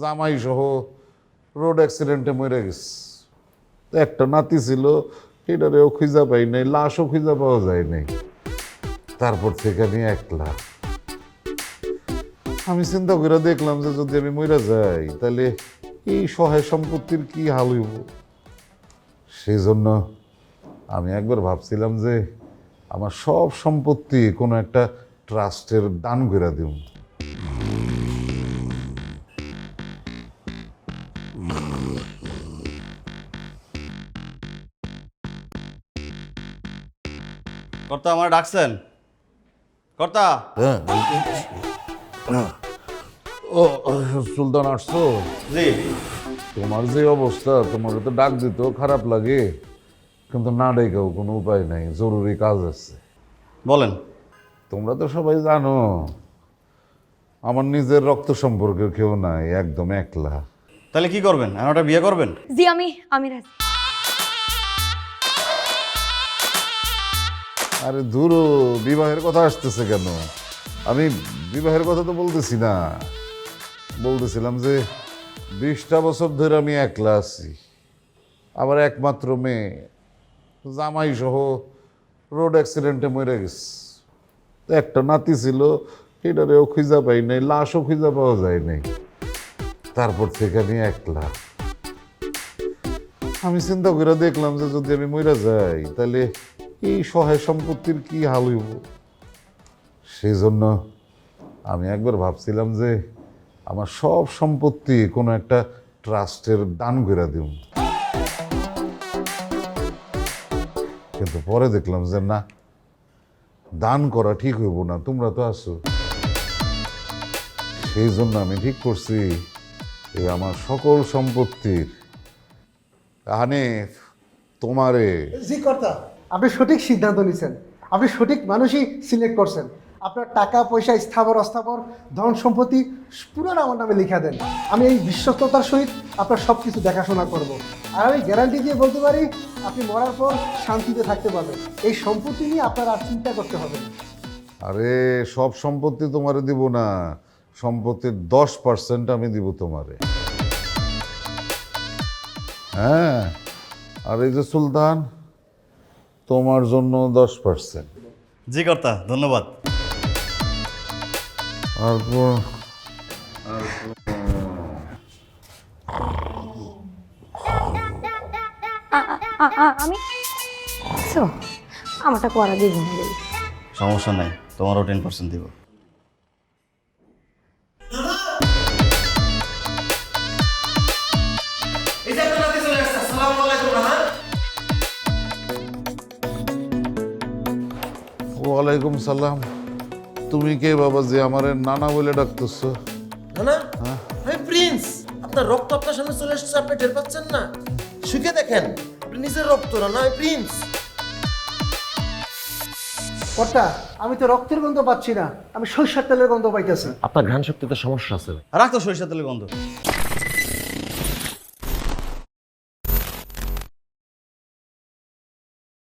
জামাই সহ রোড অ্যাক্সিডেন্টে মরে গেছে। তো একটা নাতি ছিল, এটারেও খুঁজা পাই নাই, লাশও খুঁজা পাওয়া যায় নাই। তারপর থেকে আমি একলা। আমি চিন্তা করে দেখলাম যে যদি আমি মরে যাই তাহলে এই সহায় সম্পত্তির কি হাল হইব। সেই জন্য আমি একবার ভাবছিলাম যে আমার সব সম্পত্তি কোনো একটা ট্রাস্টের দান করে দিব। কর্তা আমার ডাকছেন? কর্তা, ও সুলতান আসছো? জি। তোমার যে অবস্থা, তোমার তো ডাক দিতেও খারাপ লাগে, কিন্তু না ডেকেও কোনো উপায় নাই, জরুরি কাজ আছে। বলেন। তোমরা তো সবাই জানো আমার নিজের রক্ত সম্পর্কে কেউ নাই, একদম একলা। তাহলে কি করবেন? এখন একটা বিয়ে করবেন? জি আমি রাজি। আরে ধুরো, বিবাহের কথা আসতেছে কেন? আমি বিবাহের কথা তো বলতেছি না, বলতেছিলাম যে 20টা বছর ধরে আমি একলা আছি। আমার একমাত্র মেয়ে জামাই সহ রোড অ্যাক্সিডেন্টে মরে গেছে। তো একটা নাতি ছিল, এটারেও খুঁজা পাই নাই, লাশও খুঁজা পাওয়া যায় নাই। তারপর থেকে আমি একলা। আমি চিন্তা করে দেখলাম যে যদি আমি মরে যাই তাহলে এই সহায় সম্পত্তির কি হাল হইব। সেই জন্য আমি একবার ভাবছিলাম যে আমার সব সম্পত্তি কোনো একটা ট্রাস্টের দান করে দিব, কিন্তু পরে দেখলাম যে না, দান করা ঠিক হইব না, তোমরা তো আছো। সেই জন্য আমি ঠিক করছি এই আমার সকল সম্পত্তির হানিফ তোমারে। জি কর্তা, আপনি সঠিক সিদ্ধান্ত নিয়েছেন। আপনি সঠিক মানুষই সিলেক্ট করছেন। আপনার টাকা পয়সা, স্থাবর অস্থাবর, ধন সম্পত্তি পুরো আমার নামে লিখা দেন। আমি এই বিশ্বস্ততার সহিত আপনার সব কিছু দেখাশোনা করব। আর আমি গ্যারান্টি দিয়ে বলতে পারি, আপনি মরার পর শান্তিতে থাকতে পারবেন। এই সম্পত্তি নিয়ে আপনার আর চিন্তা করতে হবে না। আরে সব সম্পত্তি তোমারে দিব না, সম্পত্তির 10% আমি দিব তোমারে। হ্যাঁ, আর এই যে সুলতান, তোমার জন্য 10%। জি কর্তা, ধন্যবাদ। আর আমি আমারটা করা দিয়ে ঘুমিয়ে গেলি। সমস্যা নাই, তোমারও 10% দিব। ওয়ালাইকুম সালাম। তুমি কে বাবা যে আমার নানা বলে ডাকতেছো? না আমি প্রিন্স। আপনার রক্ত আপনার সামনে চলে এসেছে, আপনি টের পাচ্ছেন না? শুকে দেখেন, আপনি নিজের রক্ত না, আমি প্রিন্স। কর্তা, আমি তো রক্তের গন্ধ পাচ্ছি না, আমি সরিষার তেলের গন্ধ পাইতেছি। আপনার ঘ্রাণ শক্তিতে সমস্যা আছে। রাখ তো সরিষার তেলের গন্ধ।